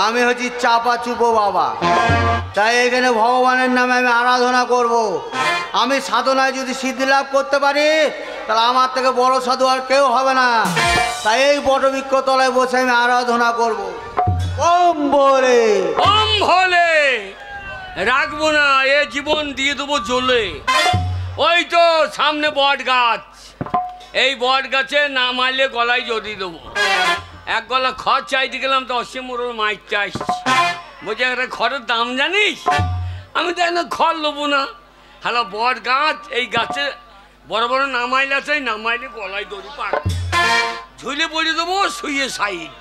আমি হচ্ছি চাপা চুপো বাবা, তাই এখানে ভগবানের নামে আমি আরাধনা করব। আমি সাধনায় যদি সিদ্ধি লাভ করতে পারি তাহলে আমার থেকে বড় সাধু আর কেউ হবে না। তাই এই বটবৃক্ষ তলায় বসে আমি আরাধনা করব। ওম ভোলে ওম ভোলে। রাখবো না, এ জীবন দিয়ে দেবো জ্বলে। ওই তো সামনে বট গাছ, এই বট গাছে না মারলে গলায় জড়িয়ে দেবো। এক গলা খড় চাইতে গেলাম তো অসীম মোড়ের মাইকটা আসছি, বলছে একটা খড়ের দাম জানিস? আমি তাই না খড় নেবো না। হ্যালো বট গাছ, এই গাছে বড় বড় নামাইল আছে, নামাইলে গলায় দড়ি পাক ঝুলে পড়ে দেবো শুয়ে সাইড।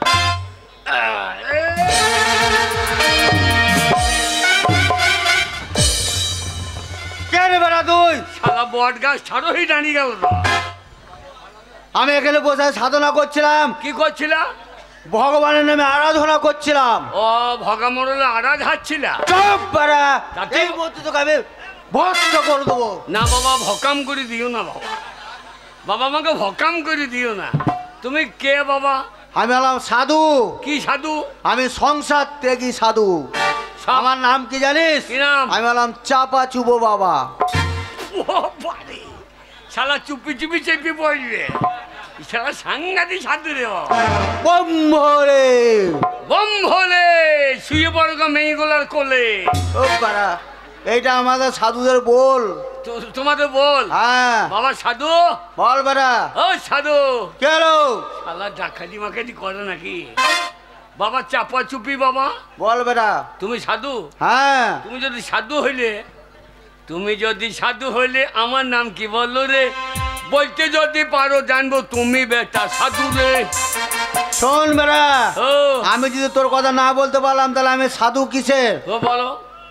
কে রে বেড়া তুই? সারা বট গাছ ছাড়ো, হয়ে দাঁড়িয়ে গেল তো। আমি এখানে বসে সাধনা করছিলাম। কি করছিলাম? ভগবানের নামে আরাধনা করছিলাম। ও ভগামরলে আড়াজ হাঁটছিল। চুপ বেড়া, তাতে এই মুহূর্তে তোকে আমি ভস্ম করে দেবো। না বাবা, ভকাম করে দিও না বাবা, বাবা আমাকে ভকাম করে দিও না। তুমি কে বাবা? আমি হলাম সাধু। কি সাধু? আমি সংসার ত্যাগী সাধু। আমার নাম কি জানিস? কি নাম? আমি হলাম চাপা চুবো বাবা। ও বাড়ি শালা চুপি চুপি চেপে পড়বে, শালা সাংঘাতিক সাধু রে বাবা। বম ভোলে বম ভোলে, শুয়ে পড়ো গো মেয়েগুলার কোলে। ও বাড়া, এইটা আমাদের সাধুদের বল। তোমাদের বল। হ্যাঁ বাবা সাধু। বল বেড়া। ও সাধু। কেন শালা ডাকাতি মাকাতি করে নাকি? বাবা চাপা চুপি বাবা। বল বেড়া। তুমি সাধু? হ্যাঁ। তুমি যদি সাধু হইলে আমার নাম কি বললো রে? বলতে যদি পারো জানবো তুমি বেটা সাধু রে। শোন বেড়া, ও আমি যদি তোর কথা না বলতে পারলাম তাহলে আমি সাধু কিসের? ও বলো।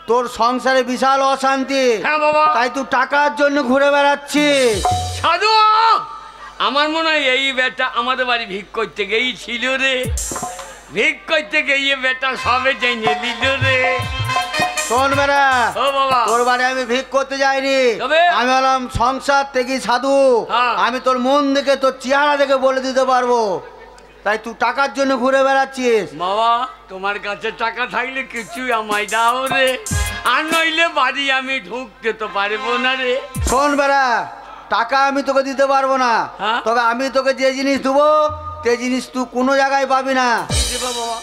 তোর সংসারে বিশাল অশান্তি। হ্যাঁ বাবা। তাই তুই টাকার জন্য ঘুরে বেড়াচ্ছিস। সাধু, আমার মনে হয় এই বেটা আমাদের বাড়ি ভিক করতে গেই ছিল রে। ভিক করতে গিয়ে বেটা সবে জেনে দিল রে। শোন বেড়া, ও বাবা, তোর বাড়ি আমি ভিক করতে যাইনি। আমি হলাম সংসার থেকে সাধু। আমি তোর মন দেখে, তোর চেহারা দেখে বলে দিতে পারবো। তাই তুই টাকার জন্য ঘুরে বেড়াচ্ছিস। বাবা তোমার কাছে টাকা থাকলে কিছুই আমায় দাও রে, আর নইলে বাড়ি আমি ঢুকতে তো পারবো না রে। শোন বেড়া, টাকা আমি তোকে দিতে পারবো না, তবে আমি তোকে যে জিনিস দেবো সেই জিনিস তুই কোনো জায়গায় পাবি না।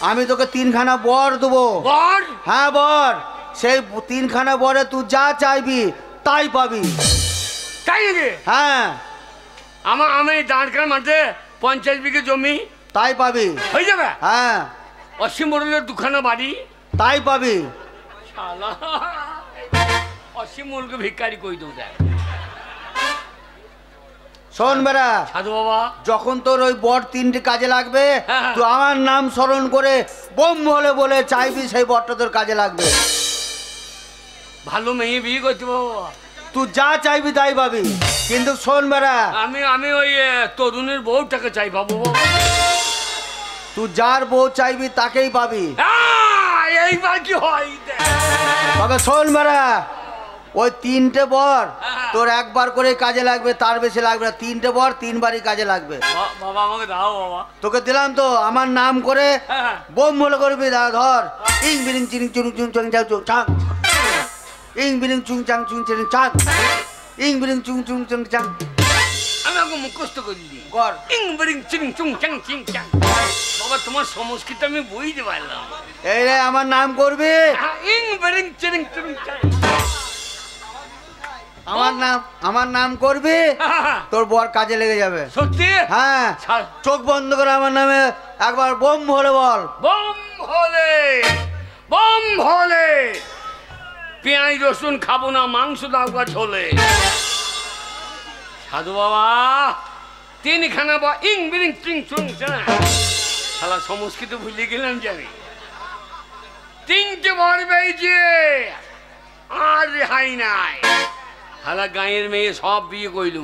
আমি তোকে 3খানা বর দেবো। বর? হ্যাঁ বর। সেই 3খানা বরে তুই যা চাইবি তাই পাবি। তাই নাকি? হ্যাঁ। আমি দাঁড়কার মাঠে 50 বিঘে জমি তাই পাবি। হয়ে যাবে? হ্যাঁ। অসীম মোড়লের 2খানা বাড়ি তাই পাবি। শালা অসীম মোড়লকে ভিক্ষারি কই দেবো দেখ। শোন বেড়া সাধু বাবা, যখন তোর ওই বর 3টে কাজে লাগবে, তুই আমার নাম স্মরণ করে বোম বলে বলে চাইবি, সেই বরটা তোর কাজে লাগবে। ভালো মেয়ে বিয়ে করতে বাবা, তুই যা চাইবি তাই পাবি। কিন্তু শোন বেড়া, আমি ওই তরুণের বউটাকে চাই পাবো। তুই যার বউ চাইবি তাকেই পাবি। এইবার কি হয়? তবে শোন বেড়া, ওই 3টে বর তোর একবার করে কাজে লাগবে, তার বেশি লাগবে না। 3টে বর 3বারই কাজে লাগবে। বাবা আমাকে দাও বাবা। তোকে দিলাম তো, আমার নাম করে বোম বলে করবি। ধর, ইং বিরিং চিং চুং চুং চং চাং চুং চাং, ইং বিরিং চুং চাং চুং চিং চাং, ইং বিরিং চুং চুং চং চাং। আমি ওকে মুখস্থ করে দিই। কর। ইং বিরিং চিং চুং চাং চিং চাং। বাবা তোমার সংস্কৃত আমি বুঝতে পারলাম। এই রে আমার নাম করবি। ইং বিরিং চিং চুং চাং। আমার নাম করবি, তোর বর কাজে লেগে যাবে। সত্যি? হ্যাঁ। চোখ বন্ধ করে আমার নামে একবার বোম ভোলে বল। বোম ভোলে, বোম ভোলে। পেঁয়াজ রসুন খাবো না, মাংস দাও গা ঝোলে। সাধু বাবা 3খানা বা ইং বিরিং চিং চুং চাং। শালা সংস্কৃত ভুলে গেলাম যে আমি। 3টে বর পেয়েছে, আর রেহাই নাই। হালা গাঁয়ের মেয়ে সব বিয়ে কইল,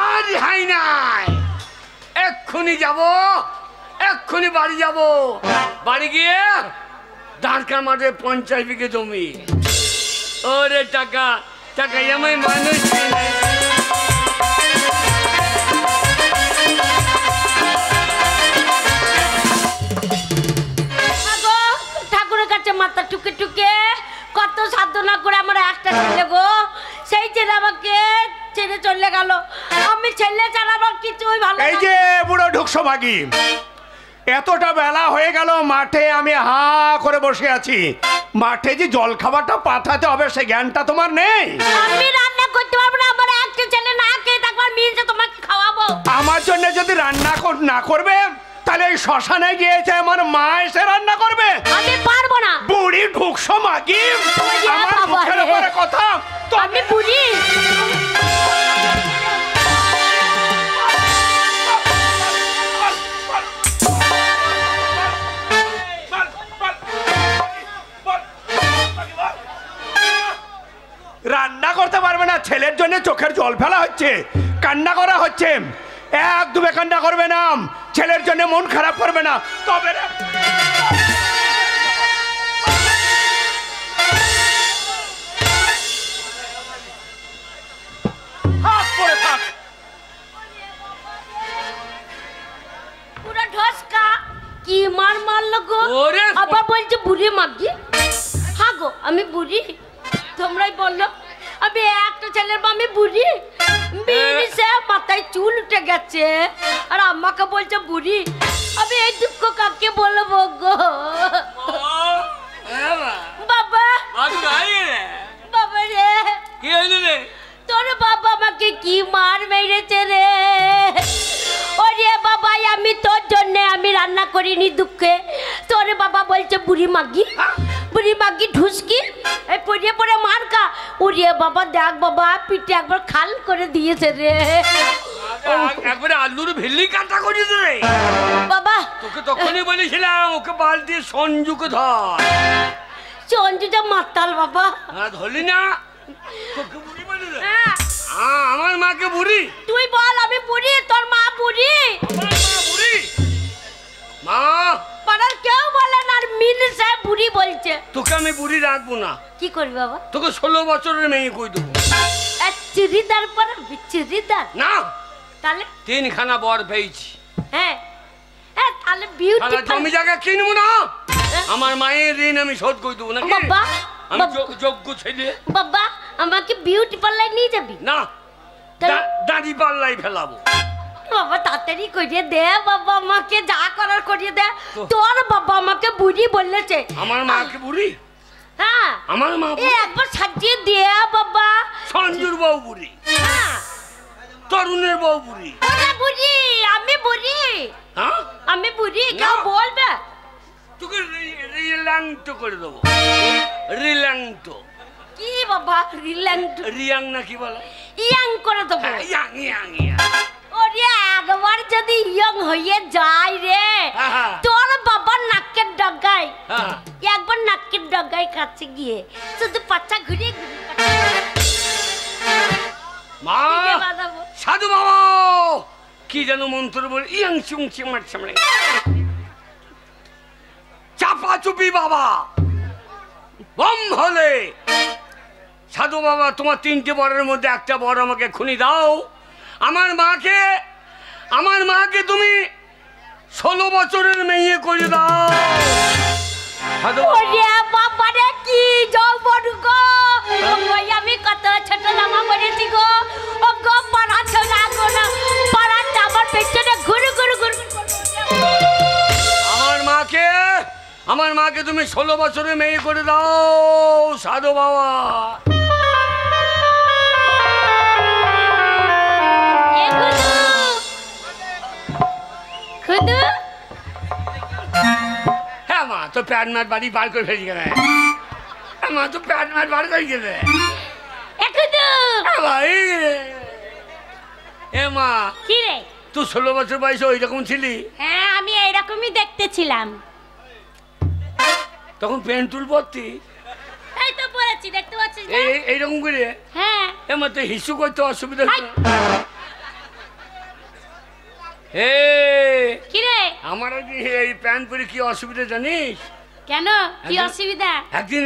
আর রেহাই নাই। এক্ষুনি যাব, এক্ষুনি বাড়ি যাব। বাড়ি গিয়ে দাঁড়কার মাঠে 50 বিঘে জমি। ওরে টাকা টাকা আমায় মানুষ চলে গেল। আমি ছেলে ছাড়া আমার কিছুই ভালো এই যে বুড়ো ঢুকছো মাগি, এতটা বেলা হয়ে গেল, মাঠে আমি হা করে বসে আছি। মাঠে যে জল খাবারটা পাঠাতে হবে সে জ্ঞানটা তোমার নেই। আমি রান্না করতে পারবো না, আমার একটা ছেলে না খেয়ে থাকবার মিলছে, তোমাকে খাওয়াবো। আমার জন্য যদি রান্না না করবে তাহলে এই শ্মশানে গিয়েছে আমার মা এসে রান্না করবে। আমি পারবো না। বুড়ি ঢুকছো মাগি, ওরে আমার বাবা মুখের রে। উপরে কথা তো আমি বুড়ি। রান্না করতে পারবে না, ছেলের জন্য চোখের জল ফেলা হচ্ছে, কান্না করা হচ্ছে। একদমে কান্না করবে না, ছেলের জন্য মন খারাপ করবে না, তবে হাত পড়ে থাক। পুরো ঢসকা কি মার মারলো গো। ওরে আবার বলছে বুড়ি মাগি। হ্যাঁ গো আমি বুড়ি, তোমরাই বললো আমি একটা ছেলের মা, আমি বুড়ি। বিড়িছে মাথায় চুল উঠে গেছে আর আমাকে বলছে বুড়ি। আমি এই দুঃখ কাকে বলবো গো। বাবা বাবা রে, কি হয়েছে রে? তোর বাবা আমাকে কি মার মেরেছে রে। ওরে বাবা, আমি তোর জন্য আমি রান্না করিনি দুঃখে। তোর বাবা বলছে বুড়ি মাগি, বুড়ি মাগি ঢুসকি, এই পড়িয়ে পড়ে মার কা। ওরে বাবা দেখ বাবা, পিঠে একবার খাল করে দিয়েছে রে। একবারে আলুর ভেলি কাটা করেছে রে। বাবা তোকে তখনই বলেছিলাম ওকে বালতি সঞ্জুকে ধর। চঞ্জুটা মাতাল বাবা। হ্যাঁ ধরলি না, তোকে বুড়ি বলি রে। হ্যাঁ, আমার মাকে বুড়ি, তুই বল আমি বুড়ি, তোর মা বুড়ি। আমার মা বুড়ি। মা পাড়ার কেউ বলে না, আর মিল সাহেব বুড়ি বলছে। তোকে আমি বুড়ি রাখবো না, কি করবি বাবা? তোকে 16 বছরের মেয়ে কই দেবো। চুড়িদার পর চুড়িদার না, তাহলে 3খানা বর পেয়েছি। হ্যাঁ হ্যাঁ, তাহলে বিউটি তাহলে জমি জায়গা কিনবো না, আমার মায়ের ঋণ আমি শোধ করে দেবো নাকি? বাবা আমি যোগ্য ছেলে। বাবা আমাকে বিউটি পার্লার নিয়ে যাবি? না, তাহলে- দাঁড়ি পাল্লাই ফেলাবো। বাবা তাড়াতাড়ি করিয়ে দে বাবা, আমাকে যা করার করিয়ে দে। তোর বাবা আমাকে বুড়ি বলেছে। আমার মাকে বুড়ি, হ্যাঁ আমার মা এ বুড়ি। একবার সাজিয়ে দে বাবা। সঞ্জুর বউ বুড়ি, হ্যাঁ তরুণের বউ বুড়ি। ওরে বুড়ি, আমি বুড়ি, হ্যাঁ, আমি বুড়ি, কেউ বলবে? তোকে রিল্যাংট করে দেবো। রিল্যাংট কি বাবা রিল্যান্ড রিয়াং না কি বলে? ইয়াং করে দেবো। Young young young. ওরে একবার যদি ইয়ং হয়ে যায় রে, হ্যাঁ। তোর বাবার নাকের ডগায়, হ্যাঁ। একবার নাকের ডগায় কাছে গিয়ে শুধু পাচ্ছা ঘুরিয়ে মা ঘুরিয়ে বাঁধাবো। সাধু বাবা কি যেন মন্ত্র বলে, ইয়াং চুং চিং মার সামনে চাপা চুপি বাবা বম হলে। সাধু বাবা তোমার 3টে বরের মধ্যে একটা বর আমাকে খুনি দাও। আমার মাকে তুমি 16 বছরের মেয়ে করে দাও। সাধু বাবা, ওরে বাবা রে কি যৌবন গো। ওই আমি কত ছোট জামা পরেছি গো। ও গো পাড়াচ্ছ না গো, না পাড়াটা আমার পেছনে ঘুরে ঘুরে ঘুরে। আমার মাকে তুমি 16 বছরের মেয়ে করে দাও সাধু বাবা। খুদু হ্যাঁ মা, তো প্যাট ম্যাট বাড়ি বার করে ফেলি কেন? হ্যাঁ মা, তো প্যাট ম্যাট বার করে গেলে। খুদু ভাই এ মা, কি রে? তুই 16 বছর বয়সে ওই রকম ছিলি? হ্যাঁ আমি এইরকমই দেখতে ছিলাম। তখন পেন্টুল পরতি? এই তো পড়েছি, দেখতে পাচ্ছিস না? এইরকম করে? হ্যাঁ এ মা, তো হিসু করতে অসুবিধা হাই। হে কি রে? আমার এই প্যান্ট পরে কি অসুবিধা জানিস? কেন কি অসুবিধা? একদিন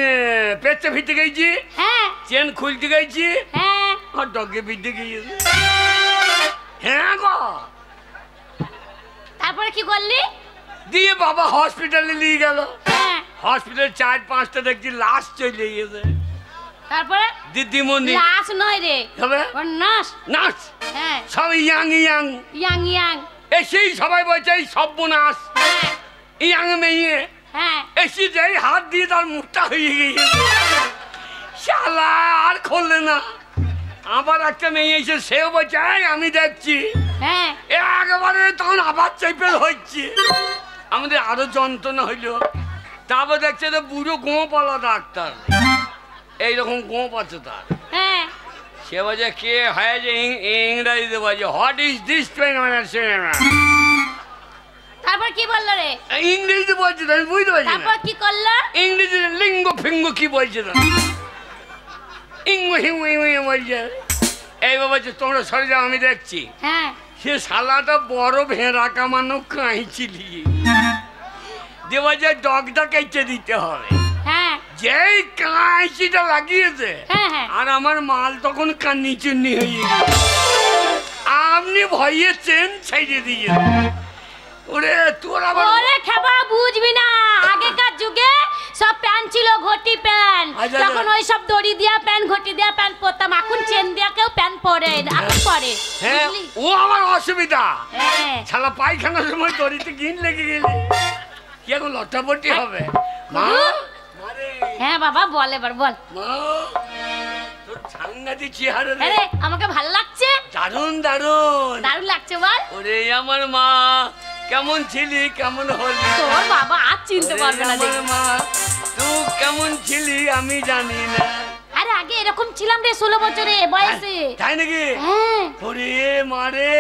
পেটটা ফিরতে গেছি, হ্যাঁ চেন খুলতে গেছি, হ্যাঁ আর ডগে বিদ্যে গিয়েছে। হ্যাঁ গো, তারপরে কি করলি? দিয়ে বাবা হসপিটালে নিয়ে গেল। হ্যাঁ হসপিটাল 4-5টা দেখছি লাশ চলে গেছে। তারপরে দিদিমণি লাশ নয় রে, হবে ওর নাশ। নাচ হ্যাঁ, সব ইয়াং ইয়াং ইয়াং ইয়াং। এসেই সবাই বলছে এই সর্বনাশ হ্যাঁ, ইয়াং মেয়ে হ্যাঁ। এসে যেই হাত দিয়ে তার মুখটা হয়ে গিয়েছে শালা আর খুললে না। আবার একটা মেয়ে এসে সেও বলছে "এই, আমি দেখছি হ্যাঁ, একেবারে তখন আবার চেপেল হচ্ছে আমাদের আরো যন্ত্রণা হইল। তারপর দেখছে যে বুড়ো গোঁপালা ডাক্তার, এইরকম গোঁপ আছে তার। হ্যাঁ। সে বলছে কে হয় যে ইংরাজিতে বলছে হোয়াট ইজ দিস তারপর কি বললো রে? ইংরেজিতে বলছে তো, আমি বুঝতে পারছি না তারপর কি করলো? ইংরেজিতে লিঙ্গ ফিঙ্গ কি বলছে না, ইঙ্গ হিঙ্গ ইঙ্গ বলছে। এইবার বলছে তোমরা সরে যাও আমি দেখছি। হ্যাঁ, সে শালাটা বড় ভেড়া কামানো কাঁইছিলি দেওয়া যায় ডগটা কেটে দিতে হবে। হ্যাঁ, যেই কাঁচিটা লাগিয়েছে হ্যাঁ, হ্যাঁ। আর আমার মাল তখন কান্নি চুন্নি হয়ে গেছে। আপনি ভয়ে চেন ছেড়ে দিয়ে ওরে তোর আবার ওরে খেপা বুঝবি না, আগেকার যুগে সব প্যান্ট ছিল ঘটি প্যান্ট, আচ্ছা, তখন ওই সব দড়ি দিয়া প্যান্ট ঘটি দিয়া প্যান্ট পরতাম, এখন চেন দিয়া কেউ প্যান্ট পরে এখন পরে, হ্যাঁ বুঝলি? ও আমার অসুবিধা। হ্যাঁ, শালা পায়খানার সময় দড়িতে গিন লেগে গেলে কি এখন লটাপটি হবে। মা মারে হ্যাঁ বাবা বল, এবার বল। মা তোর সাংঘাতিক চেহারা রে, আরে আমাকে ভাল লাগছে, দারুণ দারুণ। দারুণ লাগছে বল। ওরে আমার মা কেমন ছিলি কেমন হলি, তোর বাবা আর চিনতে ওরে পারবে না আমার দেখি। মা তুই কেমন ছিলি আমি জানি না। আরে আগে এরকম ছিলাম রে 16 বছরে বয়সে। তাই নাকি? হ্যাঁ, ওরে মারে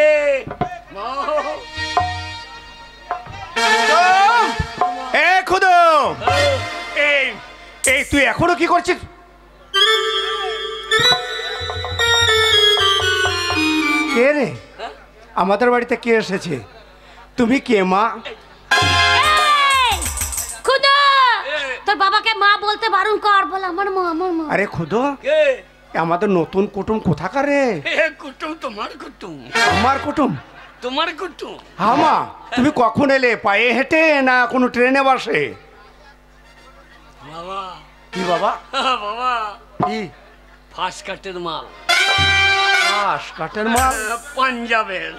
মা এ খুদম, এই এই তুই এখনো কি করছিস? কে রে? আমাদের বাড়িতে কে এসেছে? তুমি কে মা? এই, খুদা, তোর বাবাকে মা বলতে বারণ কর, বল আমার মা, আমার মা। আরে খুদো, কে? আমাদের নতুন কুটুম কোথাকার রে? এ কুটুম তোমার কুটুম, আমার কুটুম? তোমার কুটুম। হ্যাঁ মা, তুমি কখন এলে? পায়ে হেঁটে না কোনো ট্রেনে বসে? বাবা কি বাবা? বাবা কি ফাঁস কাটের মাল, ঘাস কাঠের মাল? পাঞ্জাবের,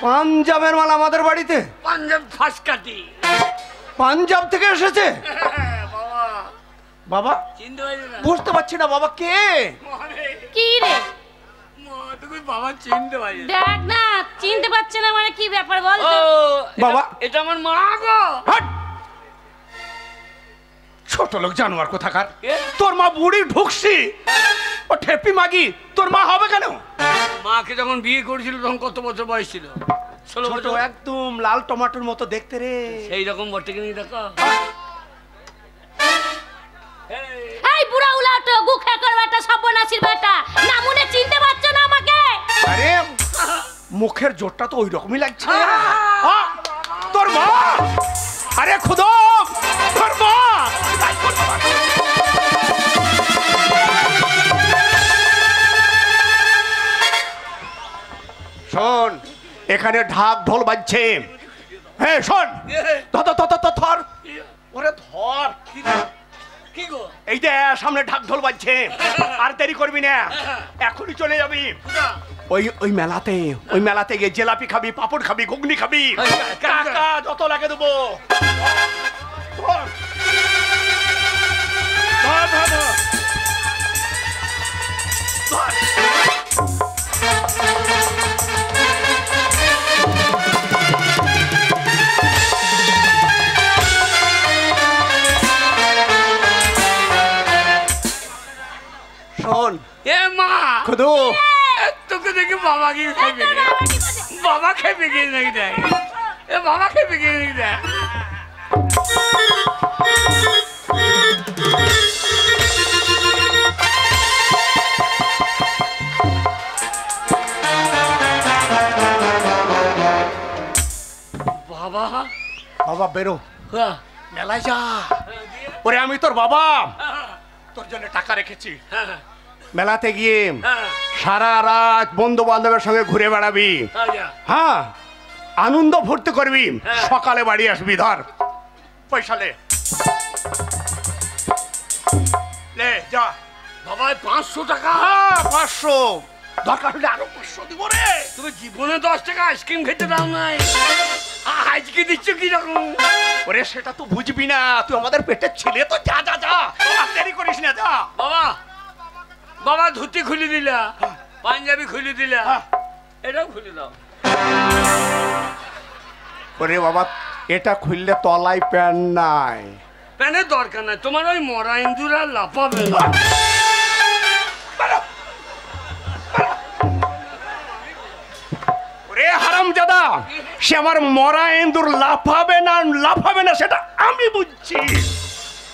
পাঞ্জাবের মাল আমাদের বাড়িতে? পাঞ্জাব ফাঁস কাটি। পাঞ্জাব থেকে এসেছে? বাবা বাবা চিনতে পারছি না। বুঝতে পারছি না বাবা কে? মারে, কি রে? মা তুমি বাবা চিনতে পারছি না। দেখ না, চিনতে পারছে না মানে কি ব্যাপার বল ও তো? বাবা। এটা আমার মা গো। হাট! ছোট লোক জানোয়ার কোথাকার। কে? তোর মা বুড়ি ঢুকছি, ও ঠেপি মাগি, তোর মা হবে কেন? মাকে যখন বিয়ে করেছিল তখন কত বছর বয়স ছিল? 16 ছোট, বছর। একদম লাল টমাটোর মতো দেখতে রে। সেই রকম বটে কিনি দেখো। এই বুড়া উলাটো গুখে কর বেটা, সর্বনাশীর বেটা, না মনে চিনতে পারছো না আমাকে? আরে মুখের জোরটা তো ওই রকমই লাগছে। তোর মা? আরে খুদম, তোর মা! শোন, এখানে ঢাক ঢোল বাজছে। হ্যাঁ শোন, ধর ওরে ধর। কি গো? এই যে সামনে ঢাক ঢোল বাজছে, আর দেরি করবি না, এখনই চলে যাবি ওই মেলাতে গিয়ে জিলাপি খাবি, পাপড় খাবি, ঘুগনি খাবি, টাকা যত লাগে দেবো। ধর, ধর, ধর, ধর। ধর। শোন এ মা খুদু, তোকে দেখি বাবা কি খেপে গেছে। বাবা খেপে গিয়ে নাকি দেখ, এ বাবা খেপে গিয়ে নাকি দেখ। বাবা বাবা বেরো, হ্যাঁ, মেলায় যা। ওরে আমি তোর বাবা, তোর জন্য টাকা রেখেছি। হ্যাঁ, মেলাতে গিয়ে হ্যাঁ, সারা রাত বন্ধু বান্ধবের সঙ্গে ঘুরে বেড়াবি। আচ্ছা। হ্যাঁ, আনন্দ ফুর্তি করবি, হ্যাঁ। সকালে বাড়ি আসবি। ধর পয়সা লে, লে যা। বাবা 500 টাকা? 500, দরকার হলে আরো 500 দিব রে। তুমি জীবনে 10 টাকা আইসক্রিম খেতে দাও নাই, আজকে দিচ্ছ কি রকম? ওরে সেটা তো বুঝবি না, তুই আমাদের পেটের ছেলে তো। যা যা যা, আর দেরি করিস না, যা। বাবা বাবা ধুতি খুলে দিলা, পাঞ্জাবি খুলে দিলা, এটাও খুলে দাও। ওরে বাবা, এটা খুললে তলায় প্যান নাই। প্যানের দরকার নাই, তোমার ওই মরা ইন্দুরা লাফাবে না। ওরে হারামজাদা, সে আমার মরা এন্দুর লাফাবে না সেটা আমি বুঝছি।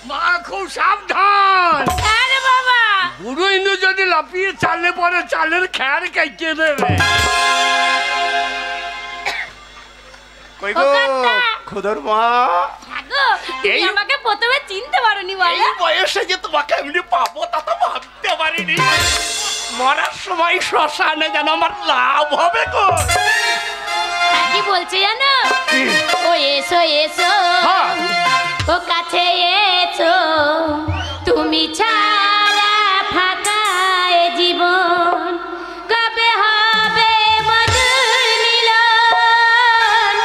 মা খুব সাবধান, আরে বাবা বুড়ো ইন্দু যদি লাফিয়ে চালে পরে চালের খ্যার কেটে দেবে। কই গো খুদর মা, গো, তুমি আমাকে প্রথমে চিনতে পারোনি বলো? এই বয়সে যে তোমাকে এমনি পাবো তা তো ভাবতে পারিনি। মরার সময় শ্মশানে যেন আমার লাভ হবে গো। কি বলছে জানো? ও এসো এসো, ও কাছে এসো, তুমি ছাড়া ফাঁকা এ জীবন, কবে হবে মধুর মিলন,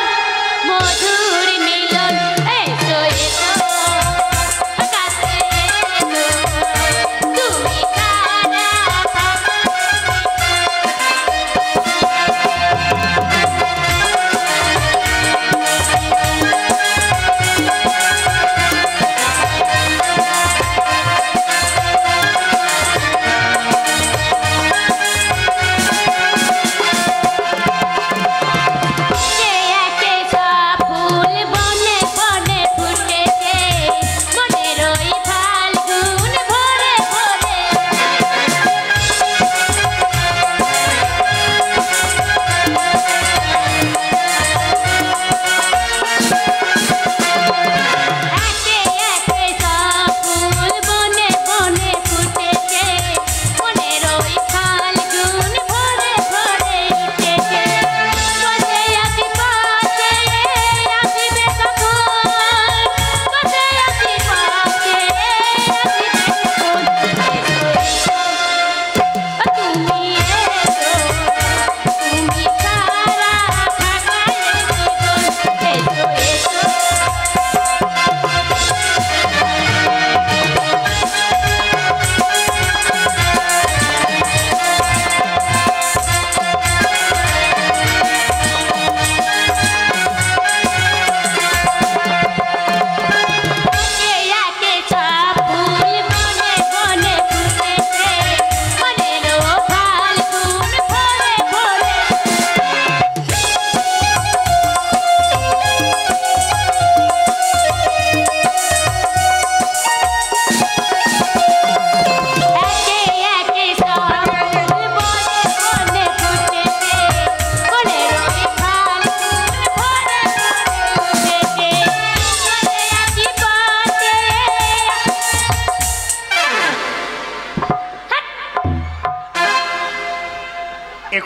মধুর মিলন। এসো এসো, ও কাছে এসো, তুমি ছাড়া ফাঁকা।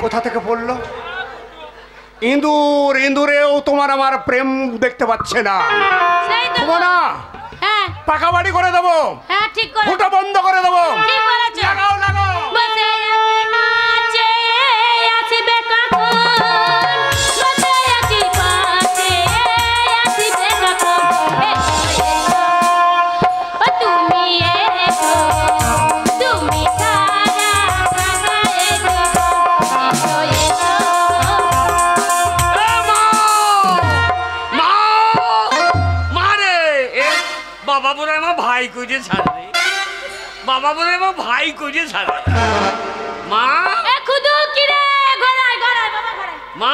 কোথা থেকে পড়লো? ইন্দুর, ইন্দুরেও তোমার আমার প্রেম দেখতে পাচ্ছে না। সেই তো তোমার না হ্যাঁ পাকা বাড়ি করে দেবো, হ্যাঁ ঠিক করে ফুটা বন্ধ করে দেবো। ঠিক বলেছো। লাগাও লাগাও। বসে আছি নাচে আসিবে কখন, বসে আছি পাশে আসিবে কখন। ও তুমি এসো, তুমি ছাড়া ফাঁকা এ জীবন। এসো এসো। বাবা বলে আমার ভাই কইছে ছাড়ে, বাবা বলে আমার ভাই কইছে ছাড়ে। মা এ খুদু কি রে, গড়াই গড়াই বাবা গড়াই। মা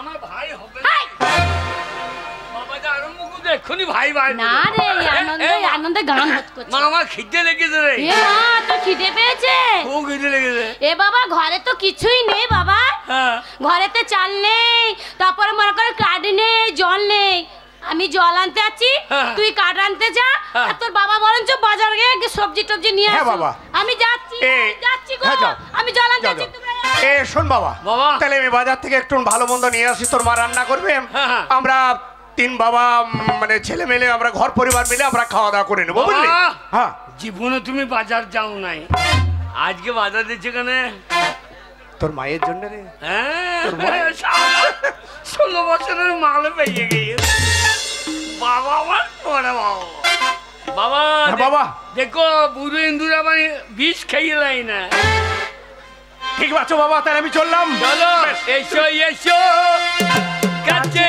আমার ভাই হবে না। হাই বাবা যা আরম্ভ করে এক্ষুনি ভাই ভাই না রে, আনন্দে আনন্দে গান হচ্ছে। মা আমার খিদে লেগেছে রে। এ মা তো খিদে পেয়েছে। খুব খিদে লেগেছে। এ বাবা ঘরে তো কিছুই নেই বাবা, হ্যাঁ ঘরেতে চাল নেই, তারপরে মনে করে কাঠ নেই, জল নেই। আমি জল আনতে আছি, তুই কাঠ আনতে যা, আর তোর বাবা বরঞ্চ বাজার গিয়ে সবজি টবজি নিয়ে হ্যাঁ আসো। বাবা। আমি যাচ্ছি যাচ্ছি গো, হ্যাঁ, যাও। আমি জল আনতে যাও, আছি। যাও। তোমরা শোন বাবা, বাবা। তাহলে আমি বাজার থেকে একটু ভালো মন্দ নিয়ে আসি, তোর মা রান্না করবে। হ্যাঁ, হ্যাঁ। আমরা তিন বাবা মানে ছেলে মেলে আমরা ঘর পরিবার মিলে আমরা খাওয়া দাওয়া করে নেবো বুঝলি? বাবা! হ্যাঁ জীবনে তুমি বাজার যাও নাই, আজকে বাজার দিচ্ছে কেন? তোর মায়ের জন্য রে। হ্যাঁ 16 বছরের মাল পেয়ে গিয়েছে বাবা। আমার বড় বাবা বাবা হ্যাঁ, বাবা। দেখো বুড়ো ইন্দুরা মানে বিষ খাইয়ে লাই না। ঠিক আছে বাবা, তাহলে আমি চললাম। চলো এসো এসো কাছে